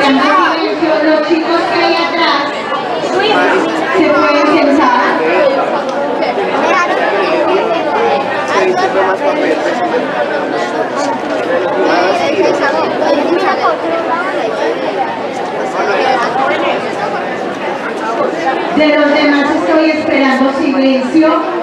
guardando silencio, los chicos que hay atrás se pueden sentar. De los demás estoy esperando silencio.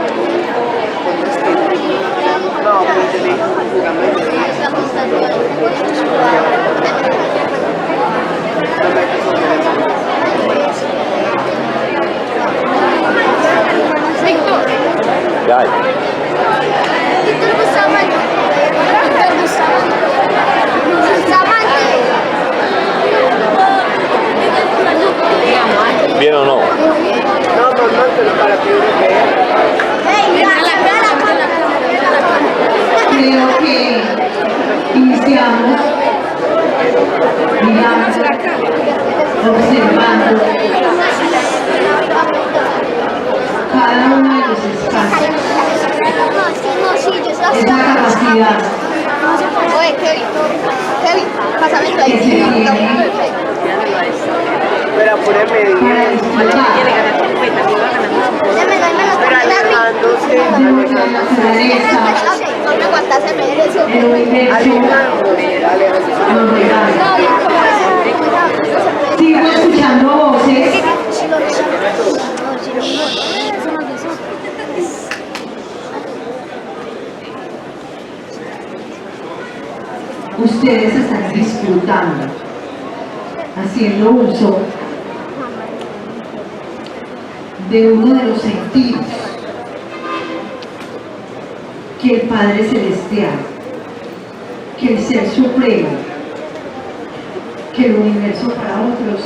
Ya. ¿Bien o no? Creo que iniciamos mirando, observando cada uno de los espacios, esa capacidad Oye, Kevin, pásame el que se tiene Pero ponerme para disfrutar pero alejándose. de nuestra naturaleza, no me aguantas el medio. el universo nos regala. Sigo escuchando voces. Ustedes están disfrutando, haciendo uso de uno de los sentidos que el Padre Celestial, que el Ser Supremo, que el universo para otros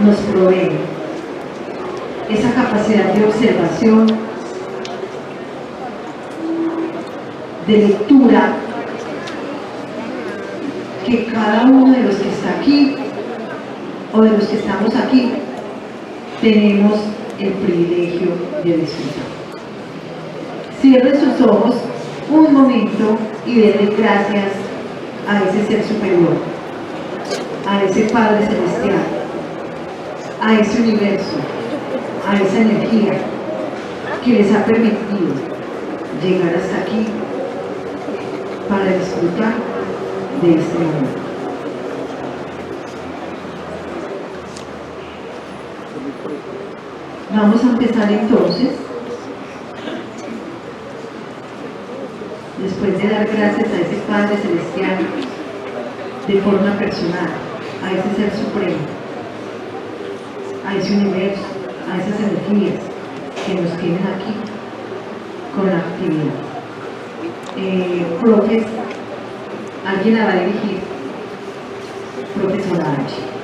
nos provee. Esa capacidad de observación, de lectura, que cada uno de los que está aquí o de los que estamos aquí tenemos el privilegio de disfrutar. Cierre sus ojos un momento y denle gracias a ese Ser Superior, a ese Padre Celestial, a ese universo, a esa energía que les ha permitido llegar hasta aquí para disfrutar de este momento. Vamos a empezar entonces, después de dar gracias a ese Padre Celestial de forma personal, a ese Ser Supremo, a ese universo, a esas energías que nos tienen aquí con la actividad. Profes, ¿alguien la va a dirigir? Profesora H.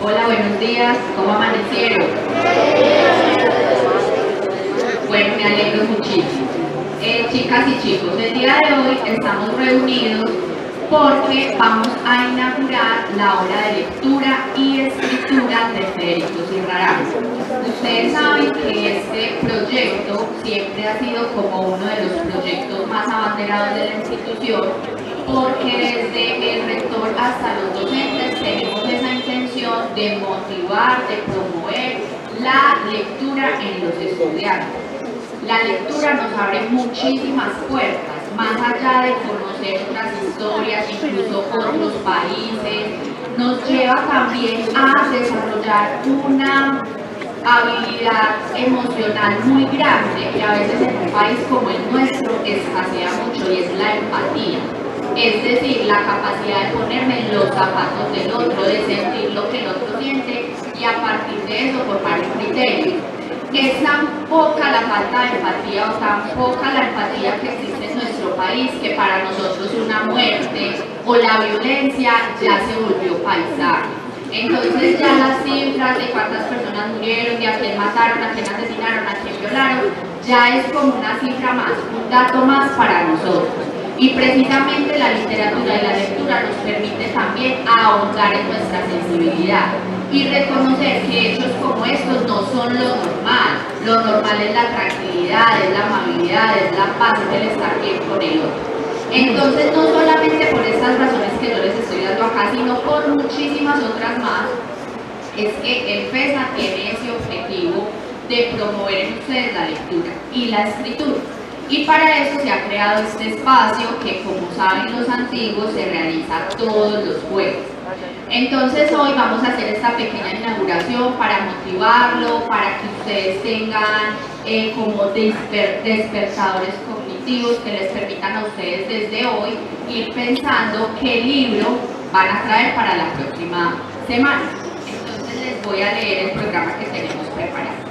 Hola, buenos días, ¿cómo amanecieron? Bueno, me alegro muchísimo. Chicas y chicos, el día de hoy estamos reunidos porque vamos a inaugurar la obra de lectura y escritura de Federico Zurrarán. Ustedes saben que este proyecto siempre ha sido como uno de los proyectos más abanderados de la institución, porque desde el rector hasta los docentes tenemos esa intención de motivar, de promover la lectura en los estudiantes. La lectura nos abre muchísimas puertas, más allá de conocer otras historias, incluso otros países, nos lleva también a desarrollar una habilidad emocional muy grande que a veces en un país como el nuestro escasea mucho, y es la empatía. Es decir, la capacidad de ponerme en los zapatos del otro, de sentir lo que el otro siente y a partir de eso formar un criterio. Es tan poca la falta de empatía o tan poca la empatía que existe en nuestro país que para nosotros una muerte o la violencia ya se volvió paisaje. Entonces ya las cifras de cuántas personas murieron, de a quién mataron, a quién asesinaron, a quién violaron, ya es como una cifra más, un dato más para nosotros. Y precisamente la literatura y la lectura nos permite también ahondar en nuestra sensibilidad y reconocer que hechos como estos no son lo normal. Lo normal es la tranquilidad, es la amabilidad, es la paz, es el estar bien con el otro. Entonces no solamente solamente por estas razones que yo les estoy dando acá, sino por muchísimas otras más, es que el FESA tiene ese objetivo de promover en ustedes la lectura y la escritura. Y para eso se ha creado este espacio que, como saben los antiguos, se realiza todos los jueves. Entonces hoy vamos a hacer esta pequeña inauguración para motivarlo, para que ustedes tengan como despertadores cognitivos que les permitan a ustedes desde hoy ir pensando qué libro van a traer para la próxima semana. Entonces les voy a leer el programa que tenemos preparado.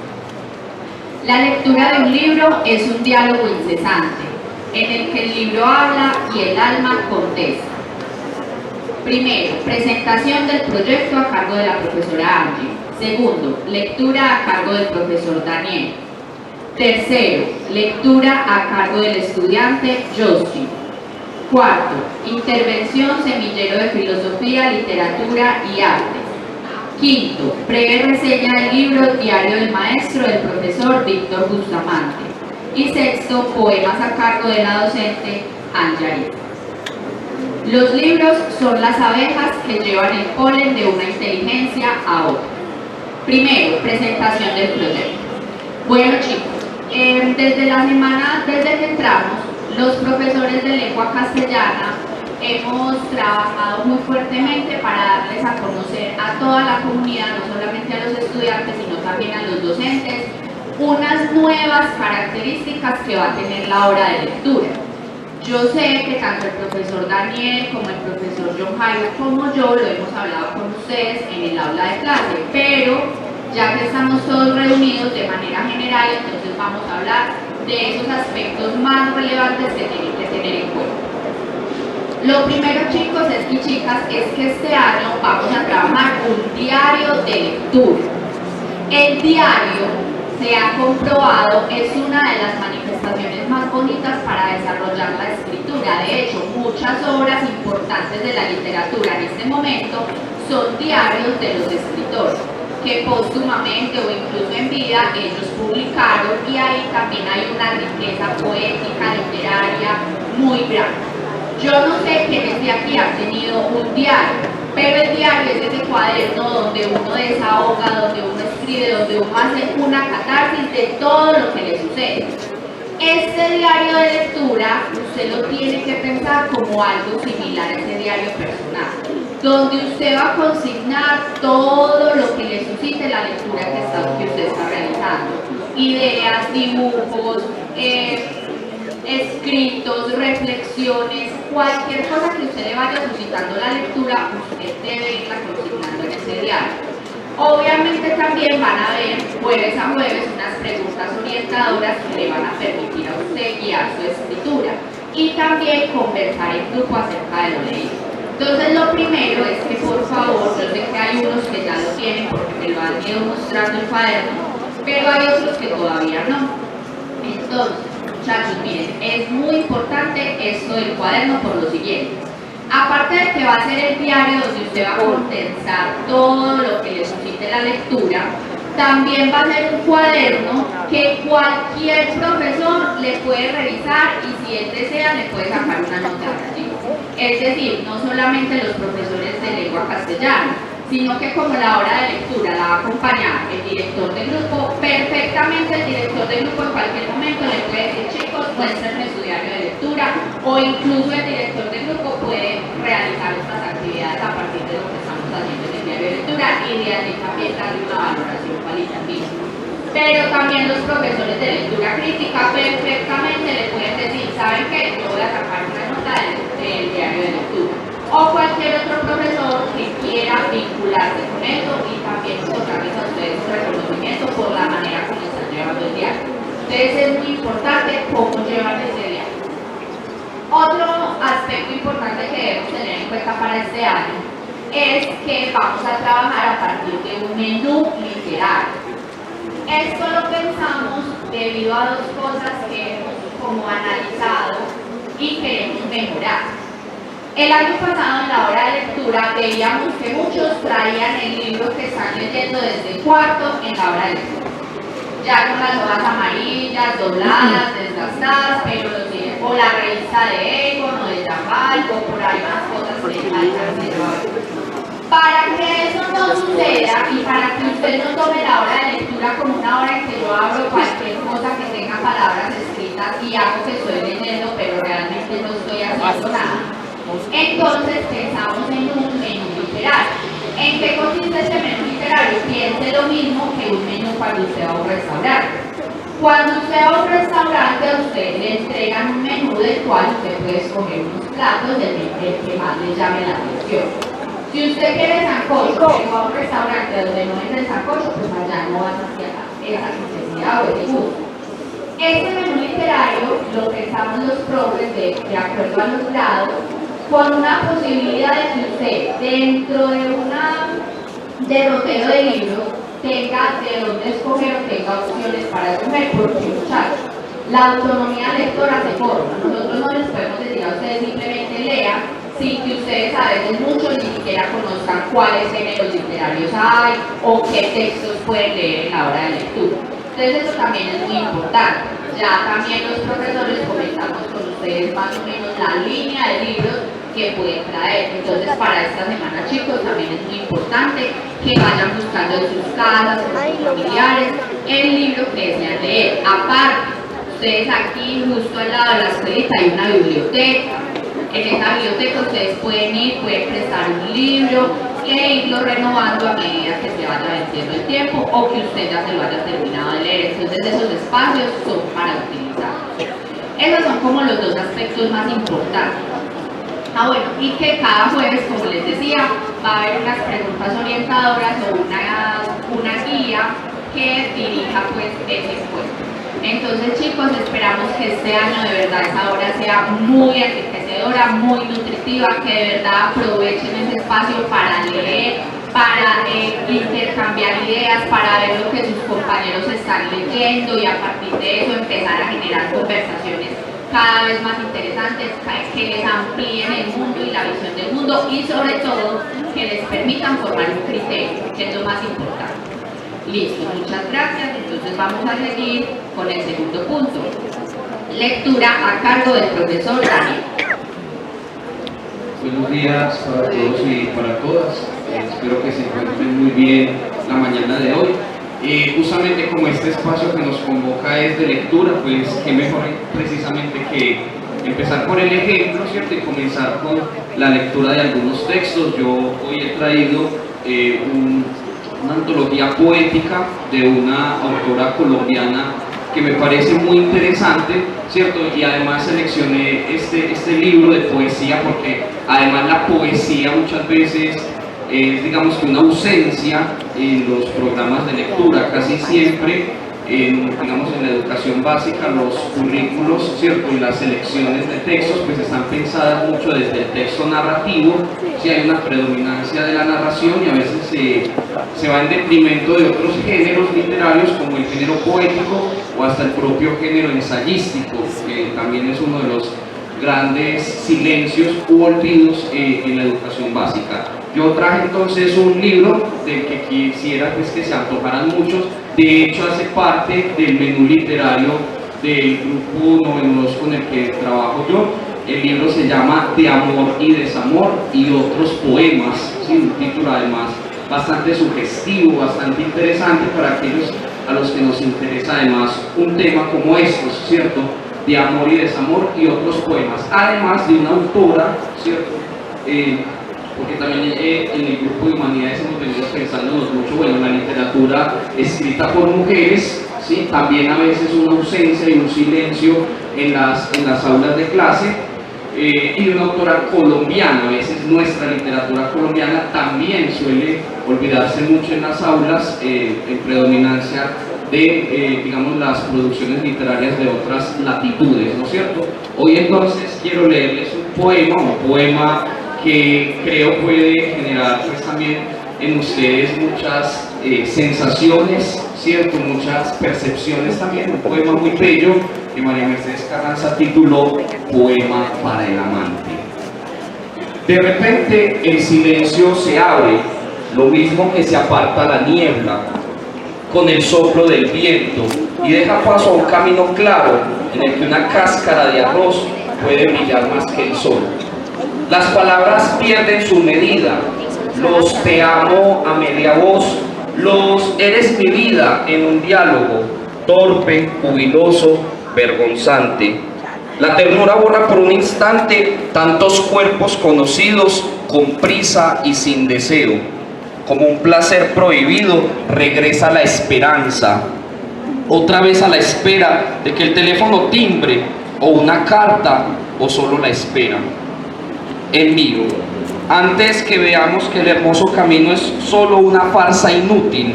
La lectura de un libro es un diálogo incesante, en el que el libro habla y el alma contesta. Primero, presentación del proyecto a cargo de la profesora Angie. Segundo, lectura a cargo del profesor Daniel. Tercero, lectura a cargo del estudiante Justin. Cuarto, intervención semillero de filosofía, literatura y artes. Quinto, breve reseña del libro Diario del Maestro del profesor Víctor Bustamante. Y sexto, poemas a cargo de la docente Angie. Los libros son las abejas que llevan el polen de una inteligencia a otra. Primero, presentación del proyecto. Bueno chicos, desde la semana, desde que entramos, los profesores de lengua castellana hemos trabajado muy fuertemente para darles a conocer a toda la comunidad, no solamente a los estudiantes, sino también a los docentes, unas nuevas características que va a tener la hora de lectura. Yo sé que tanto el profesor Daniel como el profesor John Jairo como yo lo hemos hablado con ustedes en el aula de clase, pero ya que estamos todos reunidos de manera general, entonces vamos a hablar de esos aspectos más relevantes que tienen que tener en cuenta. Lo primero, chicos y chicas, es que este año vamos a trabajar un diario de lectura. El diario, se ha comprobado, es una de las manifestaciones más bonitas para desarrollar la escritura. De hecho, muchas obras importantes de la literatura en este momento son diarios de los escritores, que póstumamente o incluso en vida ellos publicaron, y ahí también hay una riqueza poética, literaria muy grande. Yo no sé quiénes de aquí han tenido un diario, pero el diario es ese cuaderno donde uno desahoga, donde uno escribe, donde uno hace una catarsis de todo lo que le sucede. Este diario de lectura, usted lo tiene que pensar como algo similar a ese diario personal, donde usted va a consignar todo lo que le suscite la lectura que usted está realizando. Ideas, dibujos, escritos, reflexiones, cualquier cosa que usted le vaya suscitando la lectura, usted debe irla consignando en ese diario. Obviamente también van a ver jueves a jueves unas preguntas orientadoras que le van a permitir a usted guiar su escritura y también conversar en grupo acerca de lo leído. Entonces lo primero es que por favor, yo sé que hay unos que ya lo tienen porque me lo han ido mostrando el cuaderno, pero hay otros que todavía no. Entonces, muchachos, miren, es muy importante esto del cuaderno por lo siguiente. Aparte de que va a ser el diario donde usted va a condensar todo lo que le suscite la lectura, también va a ser un cuaderno que cualquier profesor le puede revisar y si él desea le puede sacar una nota allí. Es decir, no solamente los profesores de lengua castellana, sino que como la hora de lectura la va a acompañar el director de grupo, perfectamente el director de grupo en cualquier momento le puede decir, chicos, muéstrenme su diario de lectura, o incluso el director de grupo puede realizar estas actividades a partir de lo que estamos haciendo en el diario de lectura y de allí también darle una valoración cualitativa. Pero también los profesores de lectura crítica perfectamente le pueden decir, ¿saben qué? Yo voy a sacar una nota del diario de lectura. O cualquier otro profesor que quiera vincularse con eso y también otorgarles a ustedes un reconocimiento por la manera como están llevando el diario. Entonces es muy importante cómo llevan ese diario. Otro aspecto importante que debemos tener en cuenta para este año es que vamos a trabajar a partir de un menú literario. Esto lo pensamos debido a dos cosas que hemos como analizado y queremos mejorar. El año pasado en la hora de lectura veíamos que muchos traían el libro que están leyendo desde el cuarto en la hora de lectura. Ya con las hojas amarillas, dobladas, desgastadas, pero o la revista de Egon o de Jambal o por ahí Para que eso no suceda y para que usted no tome la hora de lectura como una hora en que yo abro cualquier cosa que tenga palabras escritas y hago que estoy leyendo, pero realmente no estoy haciendo nada, entonces pensamos en un menú literario. ¿En qué consiste este menú literario? Piense lo mismo que un menú cuando usted va a un restaurante. Cuando usted va a un restaurante, a usted le entregan un menú del cual usted puede escoger unos platos del que más le llame la atención. Si usted quiere sancocho, pero va a un restaurante donde no venden sancocho, pues allá no va a saciar esa necesidad o ese gusto. Este menú literario lo pensamos los profes de acuerdo a los grados, con una posibilidad de que usted, dentro de una derrotero de libros, tenga de dónde escoger o tenga opciones para escoger, porque muchachos, la autonomía lectora se forma. Nosotros no les podemos decir a ustedes simplemente lean, sin que ustedes a veces muchos ni siquiera conozcan cuáles géneros literarios hay o qué textos pueden leer en la hora de lectura. Entonces eso también es muy importante. Ya también los profesores comentamos con ustedes más o menos la línea de libros que pueden traer. Entonces para esta semana, chicos, también es muy importante que vayan buscando en sus casas, en sus familiares, el libro que desean leer. Aparte, ustedes aquí justo al lado de la escuelita hay una biblioteca. En esa biblioteca ustedes pueden ir, pueden prestar un libro e irlo renovando a medida que se vaya venciendo el tiempo o que usted ya se lo haya terminado de leer. Entonces esos espacios son para utilizar. Esos son como los dos aspectos más importantes. Bueno, y que cada jueves, como les decía, va a haber unas preguntas orientadoras o una guía que dirija pues ese encuentro. Entonces, chicos, esperamos que este año de verdad esa hora sea muy enriquecedora, muy nutritiva, que de verdad aprovechen ese espacio para leer, para intercambiar ideas, para ver lo que sus compañeros están leyendo y a partir de eso empezar a generar conversaciones cada vez más interesantes, que les amplíen el mundo y la visión del mundo y sobre todo que les permitan formar un criterio, que es lo más importante. Listo, muchas gracias. Entonces vamos a seguir con el segundo punto. Lectura a cargo del profesor Daniel. Buenos días para todos y para todas. Espero que se encuentren muy bien la mañana de hoy. Justamente como este espacio que nos convoca es de lectura, pues qué mejor precisamente que empezar por el ejemplo, ¿cierto? Y comenzar con la lectura de algunos textos. Yo hoy he traído una antología poética de una autora colombiana que me parece muy interesante, ¿cierto? Y además seleccioné este libro de poesía porque además la poesía muchas veces es, digamos que una ausencia en los programas de lectura. Casi siempre digamos en la educación básica los currículos, ¿cierto? Y las selecciones de textos pues están pensadas mucho desde el texto narrativo, si hay una predominancia de la narración y a veces se va en detrimento de otros géneros literarios como el género poético o hasta el propio género ensayístico, que también es uno de los grandes silencios u olvidos en la educación básica. Yo traje entonces un libro del que quisiera pues, que se antojaran muchos. De hecho hace parte del menú literario del grupo 92 con el que trabajo yo. El libro se llama De amor y desamor y otros poemas, ¿sí? Un título además bastante sugestivo, bastante interesante para aquellos a los que nos interesa además un tema como estos, ¿cierto? De amor y desamor y otros poemas, además de una autora, ¿cierto? Porque también en el grupo de humanidades hemos venido pensándonos mucho, bueno, en la literatura escrita por mujeres, ¿sí? También a veces una ausencia y un silencio en las aulas de clase, y de una autora colombiana. A veces nuestra literatura colombiana también suele olvidarse mucho en las aulas, en predominancia de, digamos, las producciones literarias de otras latitudes, ¿no es cierto? Hoy entonces quiero leerles un poema que creo puede generar pues también en ustedes muchas sensaciones, ¿cierto? Muchas percepciones también. Un poema muy bello que María Mercedes Carranza tituló Poema para el amante. De repente el silencio se abre, lo mismo que se aparta la niebla con el soplo del viento y deja paso a un camino claro en el que una cáscara de arroz puede brillar más que el sol. Las palabras pierden su medida, los te amo a media voz, los eres mi vida en un diálogo, torpe, jubiloso, vergonzante. La ternura borra por un instante tantos cuerpos conocidos con prisa y sin deseo. Como un placer prohibido, regresa la esperanza. Otra vez a la espera de que el teléfono timbre, o una carta, o solo la espera. Envío. Antes que veamos que el hermoso camino es solo una farsa inútil,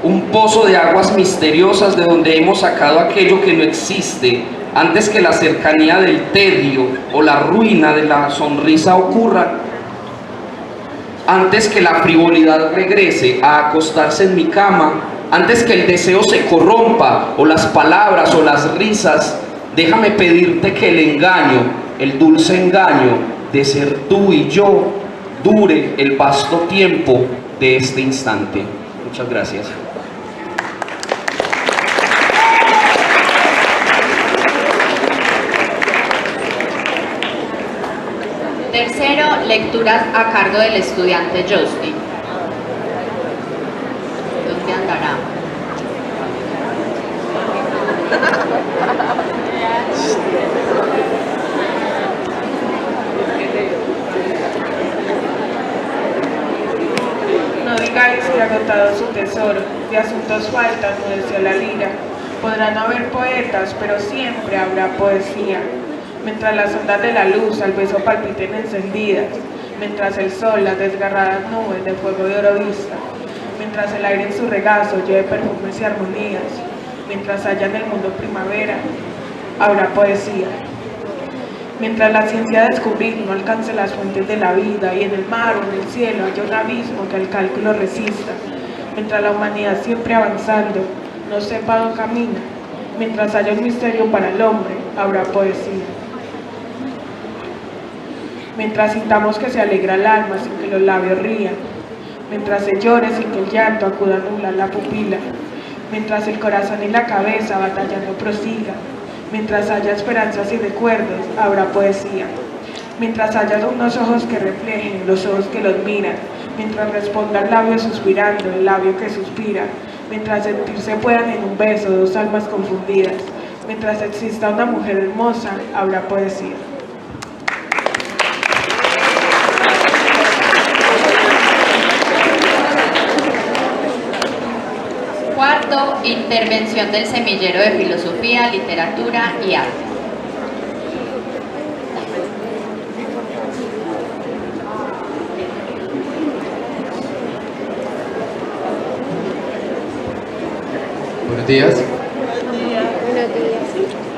un pozo de aguas misteriosas de donde hemos sacado aquello que no existe, antes que la cercanía del tedio o la ruina de la sonrisa ocurra, antes que la frivolidad regrese a acostarse en mi cama, antes que el deseo se corrompa o las palabras o las risas, déjame pedirte que el engaño, el dulce engaño de ser tú y yo, dure el vasto tiempo de este instante. Muchas gracias. Tercero, lecturas a cargo del estudiante Justin. ¿Dónde andará? No digáis que agotado su tesoro, de asuntos faltan, mudeció la lira. Podrán haber poetas, pero siempre habrá poesía. Mientras las ondas de la luz al beso palpiten encendidas, mientras el sol las desgarradas nubes de fuego de oro vista, mientras el aire en su regazo lleve perfumes y armonías, mientras haya en el mundo primavera, habrá poesía. Mientras la ciencia de descubrir no alcance las fuentes de la vida y en el mar o en el cielo haya un abismo que al cálculo resista, mientras la humanidad siempre avanzando no sepa dónde camina, mientras haya un misterio para el hombre, habrá poesía. Mientras sintamos que se alegra el alma sin que los labios rían, mientras se llore sin que el llanto acuda a nublar la pupila, mientras el corazón y la cabeza batallando prosigan, mientras haya esperanzas y recuerdos, habrá poesía. Mientras haya unos ojos que reflejen los ojos que los miran, mientras responda el labio suspirando, el labio que suspira, mientras sentirse puedan en un beso dos almas confundidas, mientras exista una mujer hermosa, habrá poesía. Cuarto, intervención del semillero de filosofía, literatura y arte. Buenos días.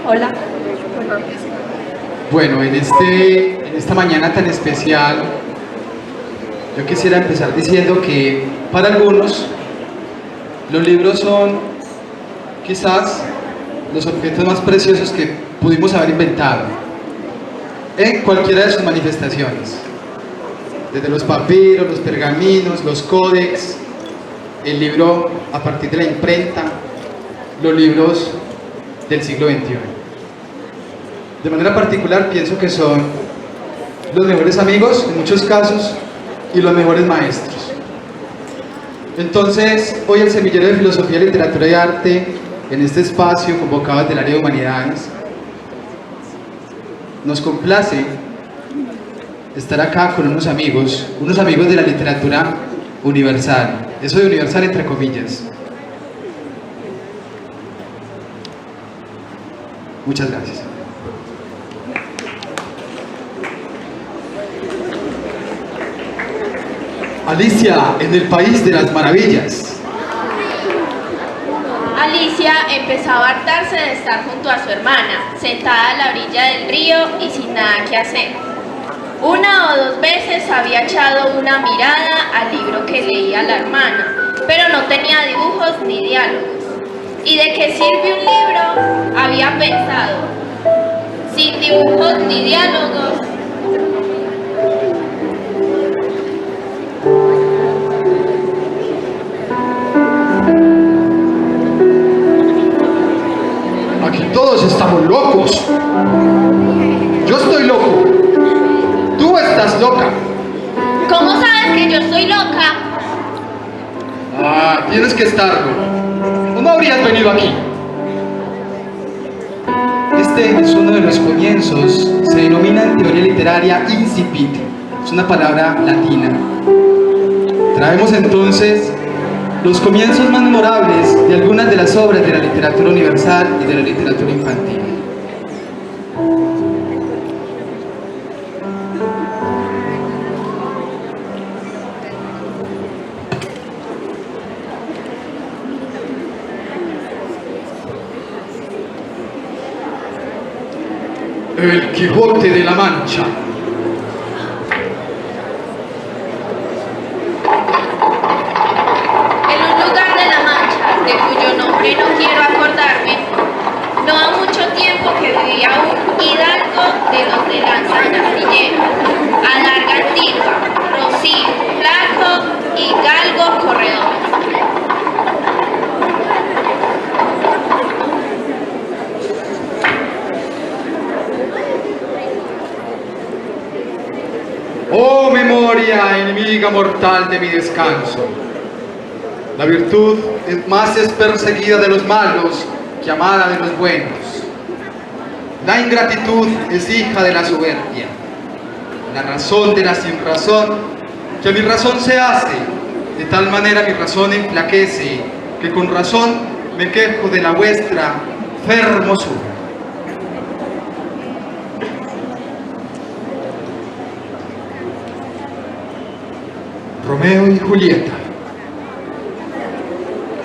Hola. Bueno, en esta mañana tan especial, yo quisiera empezar diciendo que para algunos los libros son quizás los objetos más preciosos que pudimos haber inventado en cualquiera de sus manifestaciones, desde los papiros, los pergaminos, los códex, el libro a partir de la imprenta, los libros del siglo XXI. De manera particular pienso que son los mejores amigos en muchos casos y los mejores maestros. Entonces, hoy el Semillero de Filosofía, Literatura y Arte, en este espacio convocado desde el área de Humanidades, nos complace estar acá con unos amigos de la literatura universal, eso de universal entre comillas. Muchas gracias. Alicia en el País de las Maravillas. Alicia empezaba a hartarse de estar junto a su hermana, sentada a la orilla del río y sin nada que hacer. Una o dos veces había echado una mirada al libro que leía la hermana, pero no tenía dibujos ni diálogos. ¿Y de qué sirve un libro?, había pensado. Sin dibujos ni diálogos. Aquí todos estamos locos. Yo estoy loco. Tú estás estás loca. ¿Cómo sabes que yo soy loca? Ah, tienes que estarlo. ¿O no habrías venido aquí? Este es uno de los comienzos. Se denomina en teoría literaria incipit. Es una palabra latina. Traemos entonces los comienzos más memorables de algunas de las obras de la literatura universal y de la literatura infantil. El Quijote de la Mancha. En un lugar de la Mancha, de cuyo nombre no quiero acordarme, no ha mucho tiempo que vivía un hidalgo de los de lanza nacillera, a larga antigua, rocío, flaco y galgo corredor. Oh memoria, enemiga mortal de mi descanso. La virtud más es perseguida de los malos que amada de los buenos. La ingratitud es hija de la soberbia. La razón de la sinrazón, que mi razón se hace, de tal manera mi razón enflaquece, que con razón me quejo de la vuestra hermosura. Romeo y Julieta.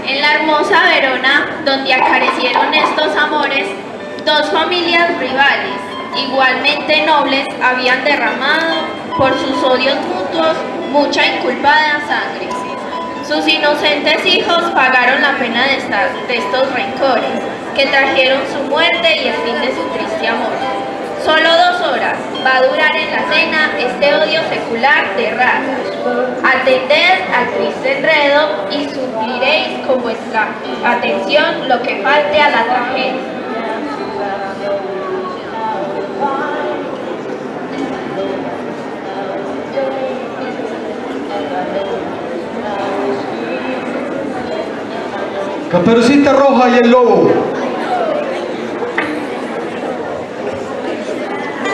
En la hermosa Verona, donde acarecieron estos amores, dos familias rivales, igualmente nobles, habían derramado por sus odios mutuos mucha inculpada sangre. Sus inocentes hijos pagaron la pena de estos rencores, que trajeron su muerte y el fin de su triste amor. Solo 2 horas va a durar en la cena este odio secular de razas. Atended al triste enredo y supliréis con vuestra atención lo que falte a la tragedia. Caperucita Roja y el Lobo.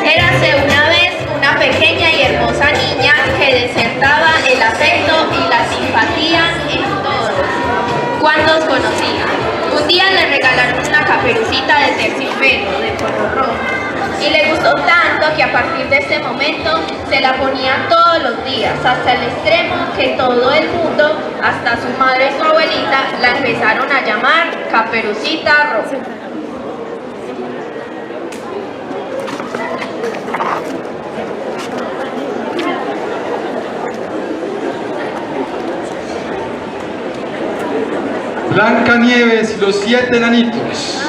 Érase una vez una pequeña y hermosa niña que desertaba el afecto y la simpatía en todos cuantos conocía. Un día le regalaron una caperucita de terciopelo de color rojo y le gustó tanto que a partir de ese momento se la ponía todos los días, hasta el extremo que todo el mundo, hasta su madre y su abuelita, la empezaron a llamar Caperucita Roja. Blancanieves y los 7 enanitos.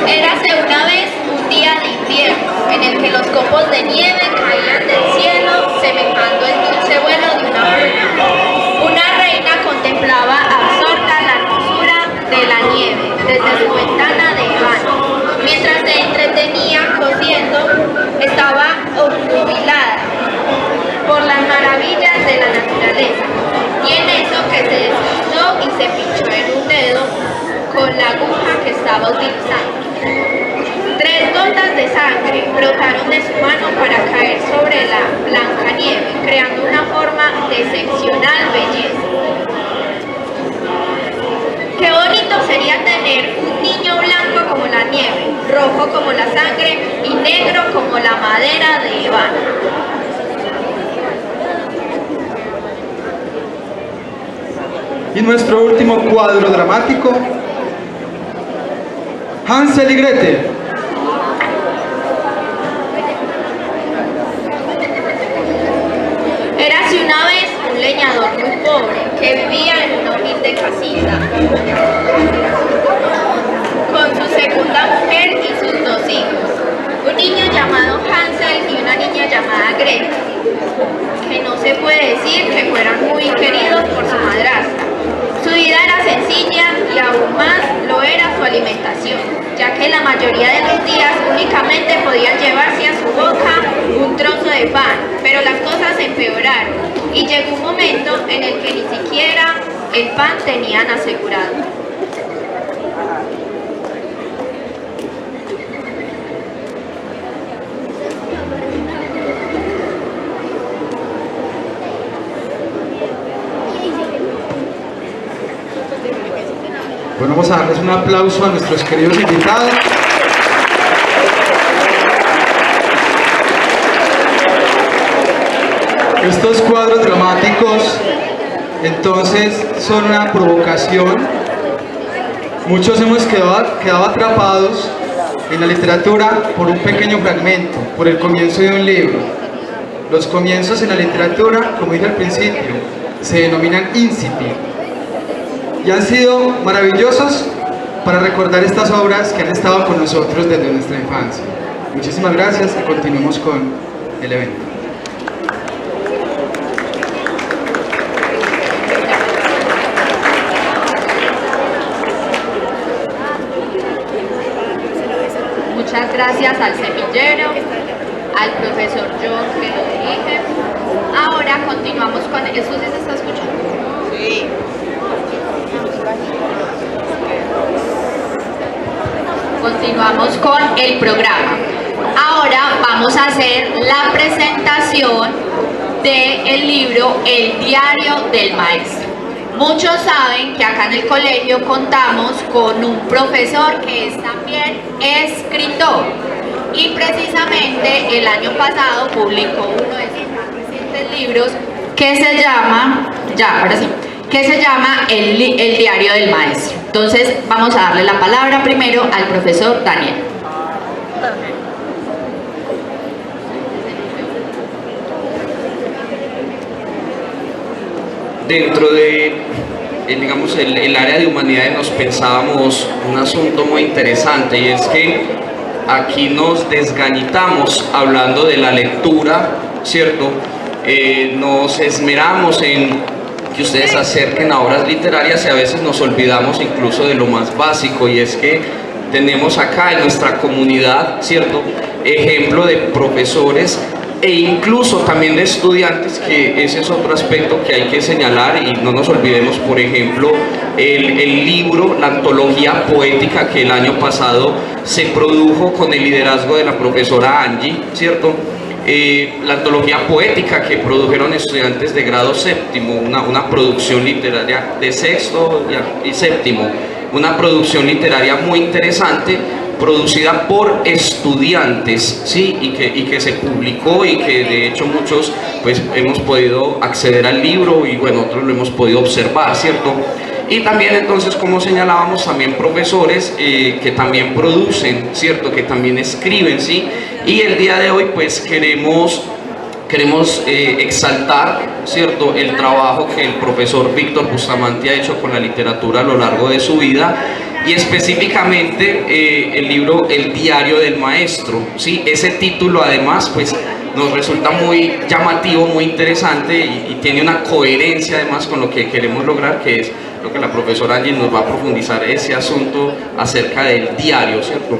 Érase una vez un día de invierno en el que los copos de nieve caían del cielo semejando el dulce vuelo de una pluma. Una reina contemplaba absorta la hermosura de la nieve desde su ventana de vano. Mientras se entretenía cosiendo, estaba obnubilada por las maravillas de la naturaleza. Y en eso que se deslizó y se pinchó en un dedo con la aguja que estaba utilizando. 3 gotas de sangre brotaron de su mano para caer sobre la blanca nieve, creando una forma de excepcional belleza. Qué bonito sería tener un niño blanco como la nieve, rojo como la sangre y negro como la madera de ébano. Y nuestro último cuadro dramático, Hansel y Gretel. Érase una vez un leñador muy pobre que vivía en una humilde casita con su segunda mujer y sus 2 hijos, un niño llamado Hansel y una niña llamada Gretel, que no se puede decir que fueran muy queridos por su madrastra. Su vida era sencilla y aún más lo era su alimentación, ya que la mayoría de los días únicamente podían pan tenían asegurado. Bueno, vamos a darles un aplauso a nuestros queridos invitados. Estos cuadros dramáticos, entonces, son una provocación. Muchos hemos quedado atrapados en la literatura por un pequeño fragmento, por el comienzo de un libro. Los comienzos en la literatura, como dije al principio, se denominan incipit. Y han sido maravillosos para recordar estas obras que han estado con nosotros desde nuestra infancia. Muchísimas gracias y continuemos con el evento. Muchas gracias al semillero, al profesor John que lo dirige. Ahora continuamos con... ¿Esto sí se está escuchando? Sí. Continuamos con el programa. Ahora vamos a hacer la presentación del libro El Diario del Maestro. Muchos saben que acá en el colegio contamos con un profesor que es también escritor y precisamente el año pasado publicó uno de sus más recientes libros que se llama, El Diario del Maestro. Entonces vamos a darle la palabra primero al profesor Daniel. Dentro de, digamos, el área de humanidades nos pensábamos un asunto muy interesante, y es que aquí nos desgañitamos hablando de la lectura, ¿cierto? Nos esmeramos en que ustedes se acerquen a obras literarias y a veces nos olvidamos incluso de lo más básico, y es que tenemos acá en nuestra comunidad, ¿cierto?, ejemplo de profesores e incluso también de estudiantes, que ese es otro aspecto que hay que señalar, y no nos olvidemos, por ejemplo, el libro, la antología poética que el año pasado se produjo con el liderazgo de la profesora Angie, ¿cierto? La antología poética que produjeron estudiantes de grado séptimo, una producción literaria de sexto y séptimo, una producción literaria muy interesante, producida por estudiantes, ¿sí? y que se publicó, y que de hecho muchos pues hemos podido acceder al libro, y bueno, otros lo hemos podido observar, ¿cierto? Y también entonces, como señalábamos, también profesores que también producen, ¿cierto?, que también escriben, ¿sí? Y el día de hoy pues queremos exaltar, ¿cierto?, el trabajo que el profesor Víctor Bustamante ha hecho con la literatura a lo largo de su vida, y específicamente el libro El Diario del Maestro, ¿sí? Ese título además pues nos resulta muy llamativo, muy interesante, y tiene una coherencia además con lo que queremos lograr, que es lo que la profesora Angie nos va a profundizar, ese asunto acerca del diario, ¿cierto?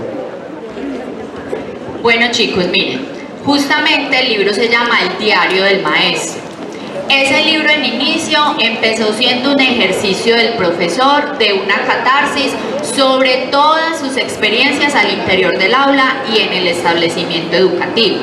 Bueno, chicos, miren, justamente el libro se llama El Diario del Maestro. Ese libro en inicio empezó siendo un ejercicio del profesor de una catarsis sobre todas sus experiencias al interior del aula y en el establecimiento educativo.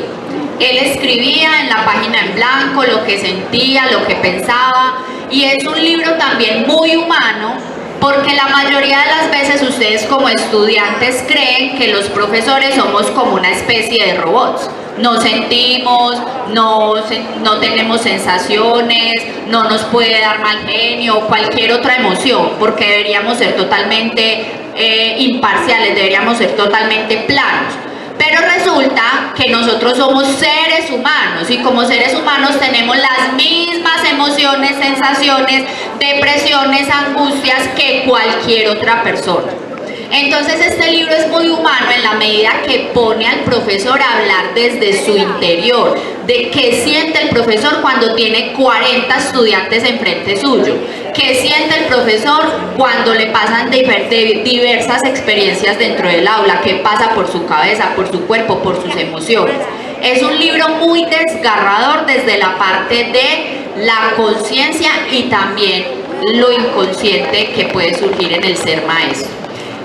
Él escribía en la página en blanco lo que sentía, lo que pensaba, y es un libro también muy humano, porque la mayoría de las veces ustedes como estudiantes creen que los profesores somos como una especie de robots. No sentimos, no tenemos sensaciones, no nos puede dar mal genio o cualquier otra emoción, porque deberíamos ser totalmente imparciales, deberíamos ser totalmente planos. Pero resulta que nosotros somos seres humanos, y como seres humanos tenemos las mismas emociones, sensaciones, depresiones, angustias que cualquier otra persona. Entonces este libro es muy humano en la medida que pone al profesor a hablar desde su interior, de qué siente el profesor cuando tiene 40 estudiantes enfrente suyo, qué siente el profesor cuando le pasan diversas experiencias dentro del aula, qué pasa por su cabeza, por su cuerpo, por sus emociones. Es un libro muy desgarrador desde la parte de la conciencia y también lo inconsciente que puede surgir en el ser maestro.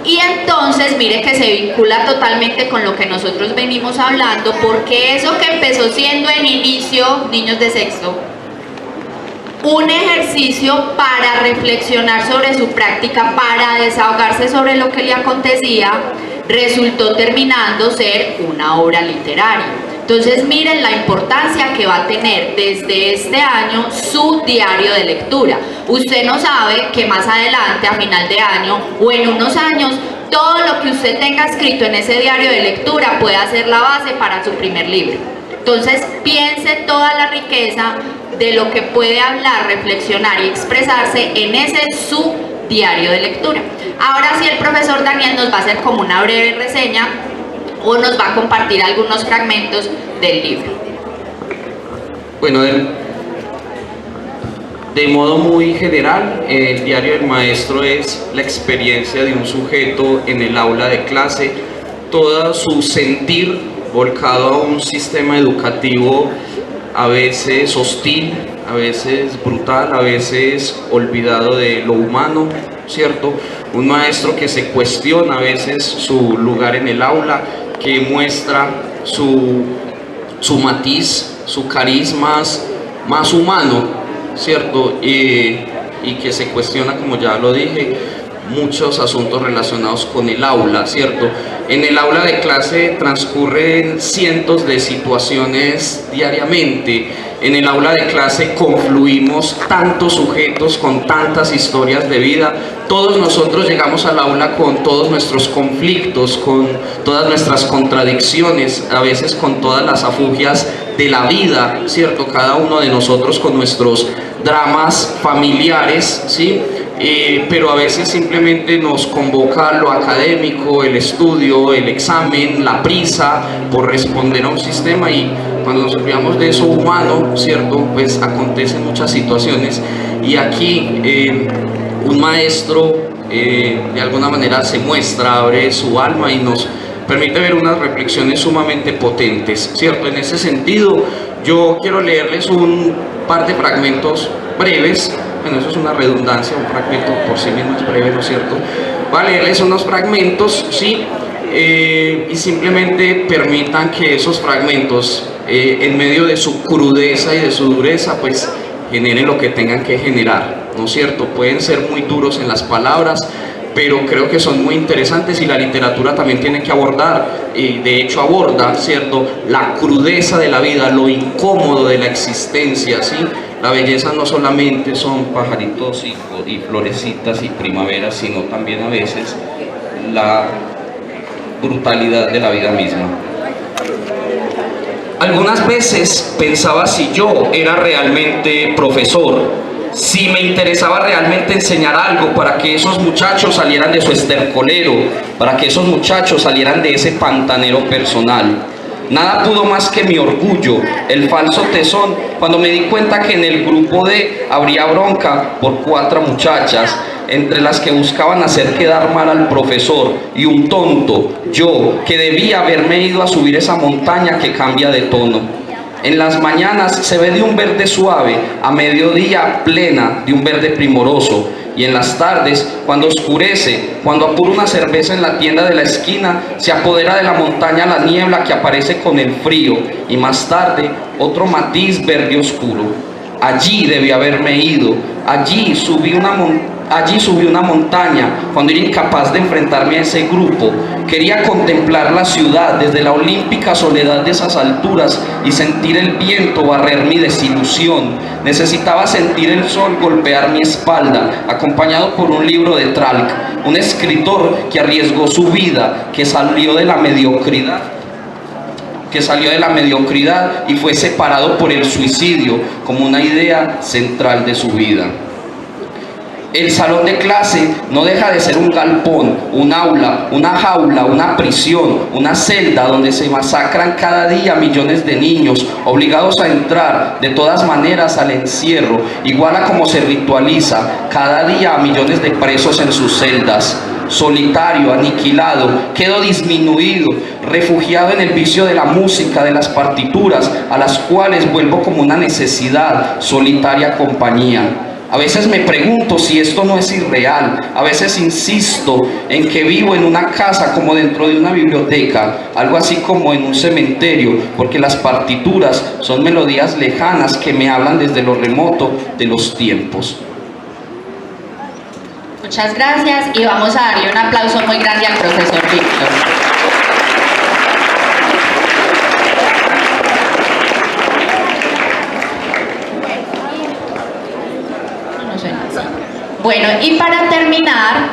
Y entonces mire que se vincula totalmente con lo que nosotros venimos hablando, porque eso que empezó siendo en inicio, niños de sexto, un ejercicio para reflexionar sobre su práctica, para desahogarse sobre lo que le acontecía, resultó terminando ser una obra literaria. Entonces miren la importancia que va a tener desde este año su diario de lectura. Usted no sabe que más adelante, a final de año o en unos años, todo lo que usted tenga escrito en ese diario de lectura puede ser la base para su primer libro. Entonces piense toda la riqueza de lo que puede hablar, reflexionar y expresarse en ese su diario de lectura. Ahora sí, el profesor Daniel nos va a hacer como una breve reseña o nos va a compartir algunos fragmentos del libro. Bueno, de modo muy general, el diario del maestro es la experiencia de un sujeto en el aula de clase, todo su sentir volcado a un sistema educativo a veces hostil, a veces brutal, a veces olvidado de lo humano, ¿cierto? Un maestro que se cuestiona a veces su lugar en el aula, que muestra su matiz, su carisma más humano, ¿cierto? Y que se cuestiona, como ya lo dije, muchos asuntos relacionados con el aula, ¿cierto? En el aula de clase transcurren cientos de situaciones diariamente. En el aula de clase confluimos tantos sujetos con tantas historias de vida. Todos nosotros llegamos al aula con todos nuestros conflictos, con todas nuestras contradicciones, a veces con todas las afugias de la vida, ¿cierto? Cada uno de nosotros con nuestros dramas familiares, ¿sí? Pero a veces simplemente nos convoca lo académico, el estudio, el examen, la prisa por responder a un sistema, y cuando nos olvidamos de eso humano, ¿cierto? Pues acontecen muchas situaciones, y aquí un maestro de alguna manera se muestra, abre su alma y nos permite ver unas reflexiones sumamente potentes, ¿cierto? En ese sentido, yo quiero leerles un par de fragmentos breves. Bueno, eso es una redundancia, un fragmento por sí mismo es breve, ¿no es cierto? Voy a leerles unos fragmentos, ¿sí? Y simplemente permitan que esos fragmentos, en medio de su crudeza y de su dureza, pues generen lo que tengan que generar, ¿no es cierto? Pueden ser muy duros en las palabras, pero creo que son muy interesantes, y la literatura también tiene que abordar, y de hecho aborda, ¿cierto?, la crudeza de la vida, lo incómodo de la existencia, ¿sí? La belleza no solamente son pajaritos y florecitas y primaveras, sino también a veces la brutalidad de la vida misma. Algunas veces pensaba si yo era realmente profesor, si me interesaba realmente enseñar algo para que esos muchachos salieran de su estercolero, para que esos muchachos salieran de ese pantanero personal. Nada pudo más que mi orgullo, el falso tesón, cuando me di cuenta que en el grupo D habría bronca por 4 muchachas, entre las que buscaban hacer quedar mal al profesor, y un tonto, yo, que debía haberme ido a subir esa montaña que cambia de tono. En las mañanas se ve de un verde suave, a mediodía plena de un verde primoroso, y en las tardes, cuando oscurece, cuando apuro una cerveza en la tienda de la esquina, se apodera de la montaña la niebla que aparece con el frío, y más tarde otro matiz verde oscuro. Allí debí haberme ido, allí subí una montaña cuando era incapaz de enfrentarme a ese grupo. Quería contemplar la ciudad desde la olímpica soledad de esas alturas y sentir el viento barrer mi desilusión. Necesitaba sentir el sol golpear mi espalda, acompañado por un libro de Tralc, un escritor que arriesgó su vida, que salió de la mediocridad y fue separado por el suicidio como una idea central de su vida. El salón de clase no deja de ser un galpón, un aula, una jaula, una prisión, una celda donde se masacran cada día millones de niños, obligados a entrar de todas maneras al encierro, igual a como se ritualiza cada día a millones de presos en sus celdas. Solitario, aniquilado, quedo disminuido, refugiado en el vicio de la música, de las partituras, a las cuales vuelvo como una necesidad, solitaria compañía. A veces me pregunto si esto no es irreal. A veces insisto en que vivo en una casa como dentro de una biblioteca, algo así como en un cementerio, porque las partituras son melodías lejanas que me hablan desde lo remoto de los tiempos. Muchas gracias y vamos a darle un aplauso muy grande al profesor Víctor. Bueno, y para terminar,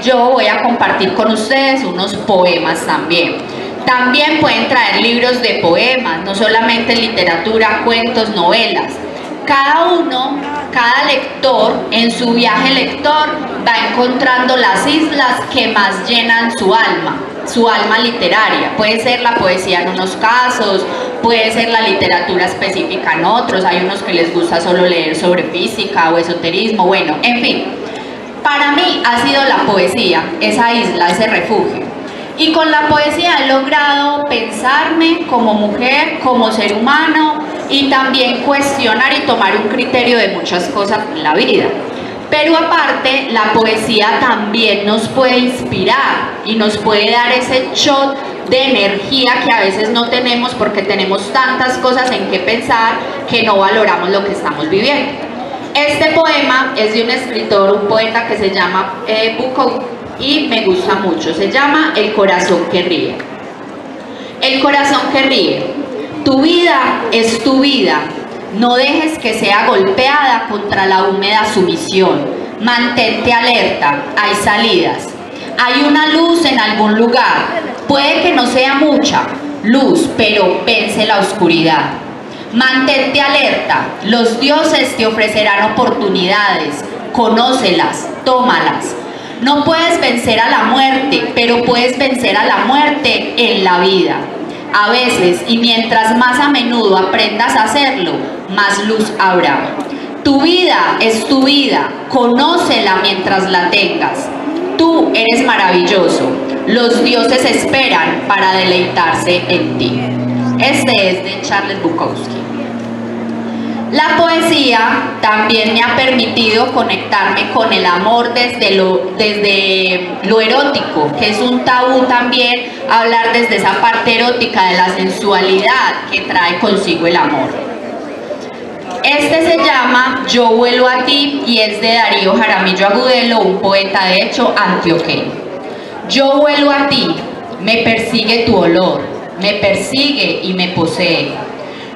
yo voy a compartir con ustedes unos poemas también. También pueden traer libros de poemas, no solamente literatura, cuentos, novelas. Cada lector, en su viaje lector, va encontrando las islas que más llenan su alma literaria. Puede ser la poesía en unos casos, puede ser la literatura específica en otros. Hay unos que les gusta solo leer sobre física o esoterismo, bueno, en fin. Para mí ha sido la poesía, esa isla, ese refugio. Y con la poesía he logrado pensarme como mujer, como ser humano, y también cuestionar y tomar un criterio de muchas cosas en la vida. Pero aparte, la poesía también nos puede inspirar y nos puede dar ese shot de energía que a veces no tenemos porque tenemos tantas cosas en que pensar que no valoramos lo que estamos viviendo. Este poema es de un escritor, un poeta que se llama Bukowski, y me gusta mucho. Se llama El corazón que ríe. El corazón que ríe. Tu vida es tu vida. No dejes que sea golpeada contra la húmeda sumisión. Mantente alerta. Hay salidas. Hay una luz en algún lugar. Puede que no sea mucha luz, pero vence la oscuridad. Mantente alerta. Los dioses te ofrecerán oportunidades. Conócelas, tómalas. No puedes vencer a la muerte, pero puedes vencer a la muerte en la vida. A veces, y mientras más a menudo aprendas a hacerlo, más luz habrá. Tu vida es tu vida, conócela mientras la tengas. Tú eres maravilloso. Los dioses esperan para deleitarse en ti. Este es de Charles Bukowski. La poesía también me ha permitido conectarme con el amor desde lo erótico, que es un tabú también hablar desde esa parte erótica de la sensualidad que trae consigo el amor. Este se llama Yo vuelo a ti y es de Darío Jaramillo Agudelo, un poeta de hecho antioqueño. Yo vuelo a ti, me persigue tu olor, me persigue y me posee.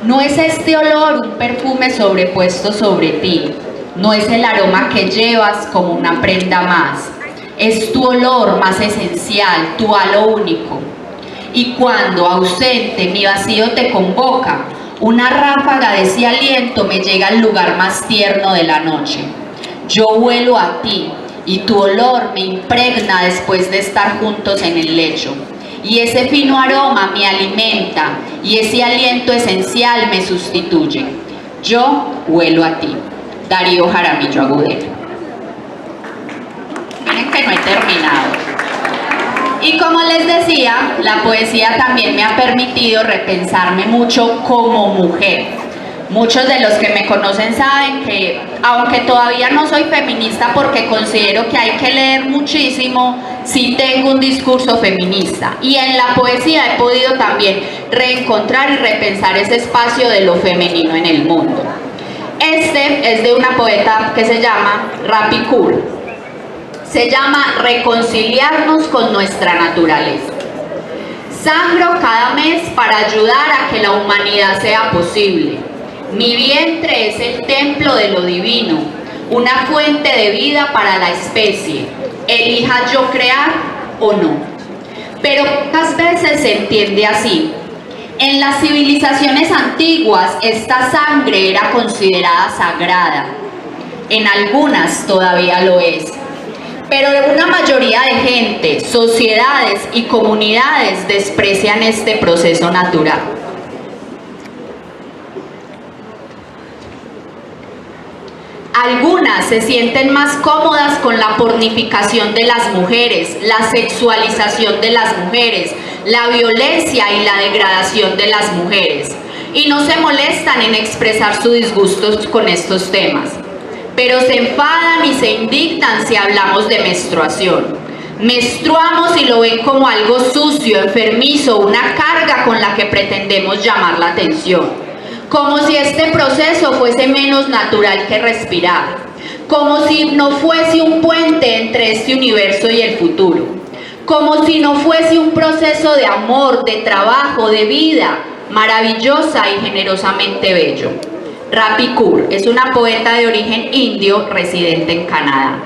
No es este olor un perfume sobrepuesto sobre ti, no es el aroma que llevas como una prenda más, es tu olor más esencial, tu halo único. Y cuando, ausente, mi vacío te convoca, una ráfaga de ese aliento me llega al lugar más tierno de la noche. Yo vuelo a ti y tu olor me impregna después de estar juntos en el lecho. Y ese fino aroma me alimenta y ese aliento esencial me sustituye. Yo vuelo a ti. Darío Jaramillo Agudelo. Miren que no he terminado. Y como les decía, la poesía también me ha permitido repensarme mucho como mujer. Muchos de los que me conocen saben que, aunque todavía no soy feminista porque considero que hay que leer muchísimo, sí tengo un discurso feminista. Y en la poesía he podido también reencontrar y repensar ese espacio de lo femenino en el mundo. Este es de una poeta que se llama Rapi Cool. Se llama Reconciliarnos con nuestra naturaleza. Sangro cada mes para ayudar a que la humanidad sea posible. Mi vientre es el templo de lo divino, una fuente de vida para la especie. Elija yo crear o no. Pero pocas veces se entiende así. En las civilizaciones antiguas, esta sangre era considerada sagrada. En algunas todavía lo es. Pero una mayoría de gente, sociedades y comunidades desprecian este proceso natural. Algunas se sienten más cómodas con la pornificación de las mujeres, la sexualización de las mujeres, la violencia y la degradación de las mujeres, y no se molestan en expresar su disgusto con estos temas. pero se enfadan y se indignan si hablamos de menstruación. Menstruamos y lo ven como algo sucio, enfermizo, una carga con la que pretendemos llamar la atención. Como si este proceso fuese menos natural que respirar. Como si no fuese un puente entre este universo y el futuro. Como si no fuese un proceso de amor, de trabajo, de vida, maravillosa y generosamente bello. Ravi Kaur es una poeta de origen indio residente en Canadá.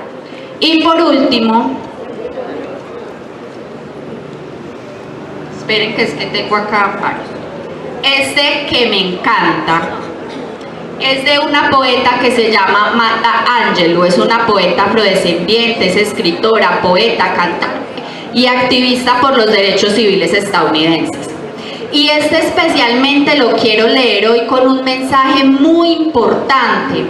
Y por último, esperen que es que tengo acá varios. Este que me encanta es de una poeta que se llama Maya Angelou. Es una poeta afrodescendiente, es escritora, poeta, cantante y activista por los derechos civiles estadounidenses. Y este especialmente lo quiero leer hoy con un mensaje muy importante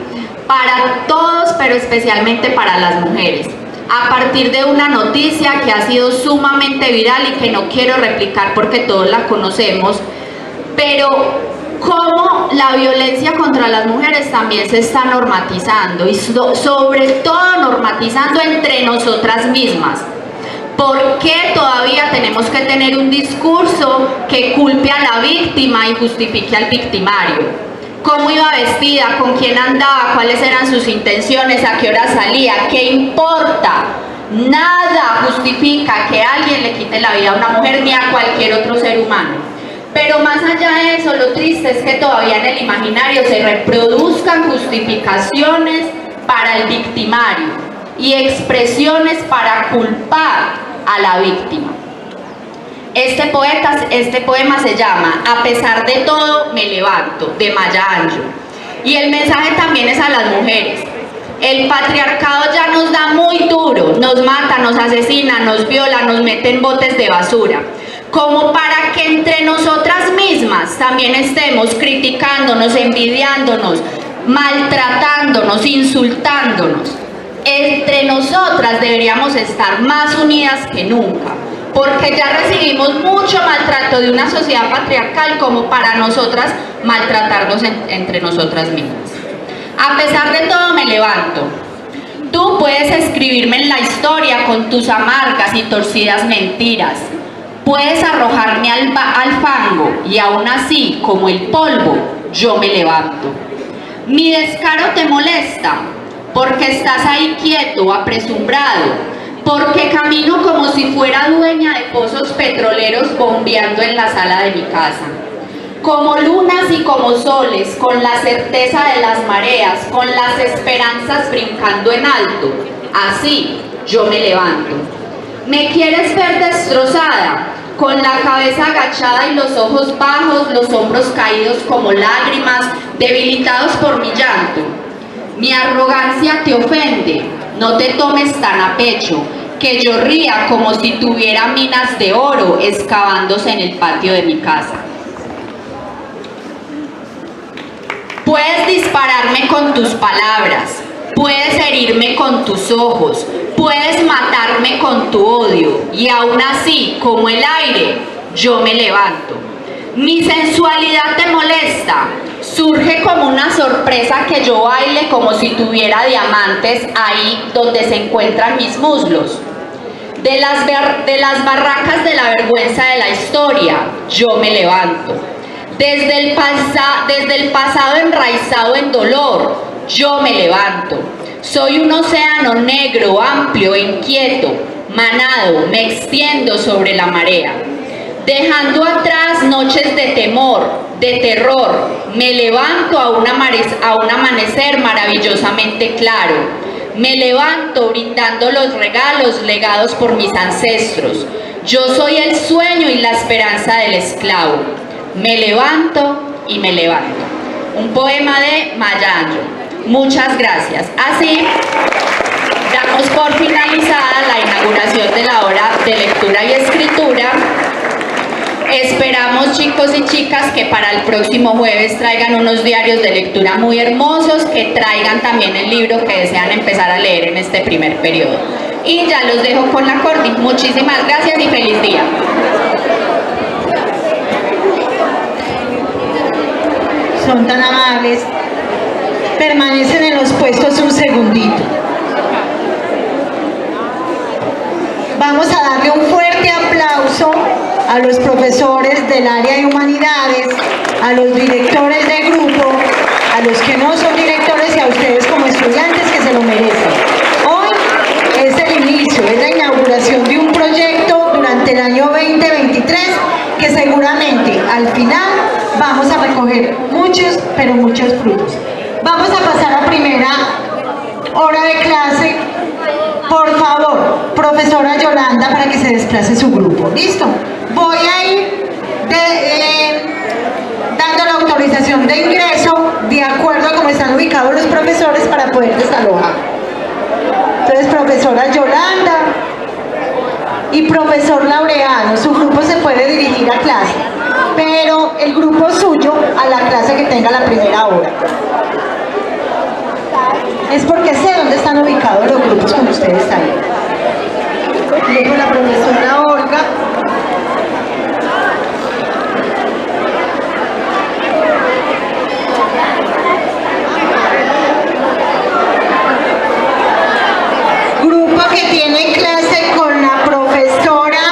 para todos, pero especialmente para las mujeres, a partir de una noticia que ha sido sumamente viral y que no quiero replicar porque todos la conocemos, pero cómo la violencia contra las mujeres también se está normatizando y sobre todo normatizando entre nosotras mismas. ¿Por qué todavía tenemos que tener un discurso que culpe a la víctima y justifique al victimario? ¿Cómo iba vestida? ¿Con quién andaba? ¿Cuáles eran sus intenciones? ¿A qué hora salía? ¿Qué importa? Nada justifica que alguien le quite la vida a una mujer ni a cualquier otro ser humano. Pero más allá de eso, lo triste es que todavía en el imaginario se reproduzcan justificaciones para el victimario y expresiones para culpar a la víctima. Este poema se llama A pesar de todo me levanto, de Maya Angelou. Y el mensaje también es a las mujeres. El patriarcado ya nos da muy duro, nos mata, nos asesina, nos viola, nos mete en botes de basura. Como para que entre nosotras mismas también estemos criticándonos, envidiándonos, maltratándonos, insultándonos. Entre nosotras deberíamos estar más unidas que nunca, porque ya recibimos mucho maltrato de una sociedad patriarcal como para nosotras maltratarnos entre nosotras mismas. A pesar de todo me levanto. Tú puedes escribirme en la historia con tus amargas y torcidas mentiras. Puedes arrojarme al fango y aún así, como el polvo, yo me levanto. Mi descaro te molesta, porque estás ahí quieto, apresurado, porque camino como si fuera dueña de pozos petroleros bombeando en la sala de mi casa. Como lunas y como soles, con la certeza de las mareas, con las esperanzas brincando en alto, así yo me levanto. ¿Me quieres ver destrozada? Con la cabeza agachada y los ojos bajos, los hombros caídos como lágrimas, debilitados por mi llanto. Mi arrogancia te ofende, no te tomes tan a pecho, que yo ría como si tuviera minas de oro excavándose en el patio de mi casa. Puedes dispararme con tus palabras, puedes herirme con tus ojos, puedes matarme con tu odio, y aún así, como el aire, yo me levanto. Mi sensualidad te molesta, surge como una sorpresa que yo baile como si tuviera diamantes ahí donde se encuentran mis muslos. De las barracas de la vergüenza de la historia, yo me levanto. Desde el pasado enraizado en dolor, yo me levanto. Soy un océano negro, amplio, inquieto, manado, me extiendo sobre la marea. Dejando atrás noches de temor, de terror, me levanto a un amanecer maravillosamente claro. Me levanto brindando los regalos legados por mis ancestros. Yo soy el sueño y la esperanza del esclavo. Me levanto y me levanto. Un poema de Maya Angelou. Muchas gracias. Así damos por finalizada la inauguración de la hora de lectura y escritura. Esperamos, chicos y chicas, que para el próximo jueves traigan unos diarios de lectura muy hermosos, que traigan también el libro que desean empezar a leer en este primer periodo. Y ya los dejo con la Cordi. Muchísimas gracias y feliz día. Son tan amables, permanecen en los dispuestos un segundito. Vamos a darle un fuerte aplauso a los profesores del área de humanidades, a los directores de grupo, a los que no son directores y a ustedes como estudiantes que se lo merecen. Hoy es el inicio, es la inauguración de un proyecto durante el año 2023 que seguramente al final vamos a recoger muchos, pero muchos frutos. Vamos a pasar a primera hora de clase. Por favor, profesora Yolanda, para que se desplace su grupo. ¿Listo? Voy a ir dando la autorización de ingreso de acuerdo a cómo están ubicados los profesores para poder desalojar. Entonces, profesora Yolanda y profesor Laureano, su grupo se puede dirigir a clase, pero el grupo suyo a la clase que tenga la primera hora. Es porque sé dónde están ubicados los grupos cuando ustedes salen. Luego la profesora Olga. Grupo que tiene clase con la profesora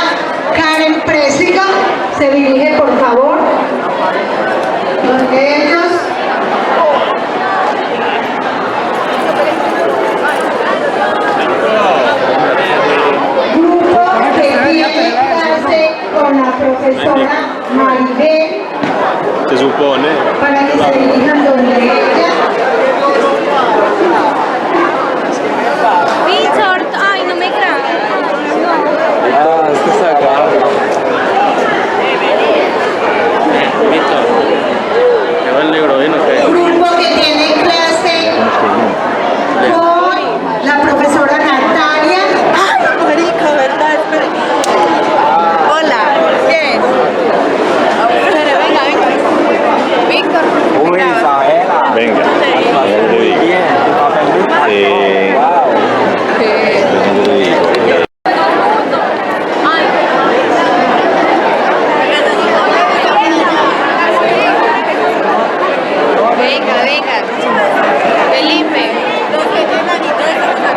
Karen Présiga. Se dirige, por favor. Donde ellos. Con la profesora Maribel, Se supone. para que se dirijan donde ella. Víctor, ay, no me grabes. Ah, es que está acá. Víctor, ¿qué va el libro? ¿Bien o qué? Grupo que tiene clase con la profesora Natalia. Ay, marica, ¿verdad? Hola, ¿qué? Pero venga, venga. Víctor, Venga, yo te digo. Yo te digo. Venga, venga. Felipe. los que llegan y todo eso acá.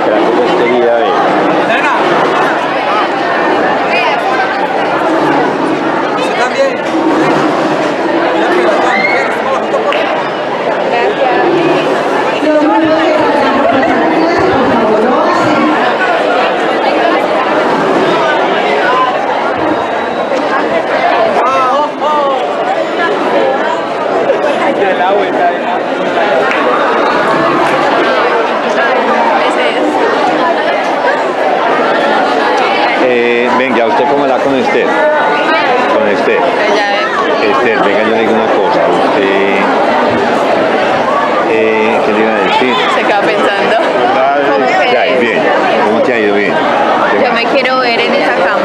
Que la cosa es querida de... Los grupos que pasan por pasar a clase, por favor, lo hacen. Venga, ¿usted cómo la con Esther? Con Esther. Esther, venga, yo le digo una cosa. Usted... ¿qué le iba a decir? Se queda pensando. Ya, bien. ¿Cómo te ha ido? Bien. Yo me quiero ver en esa cama.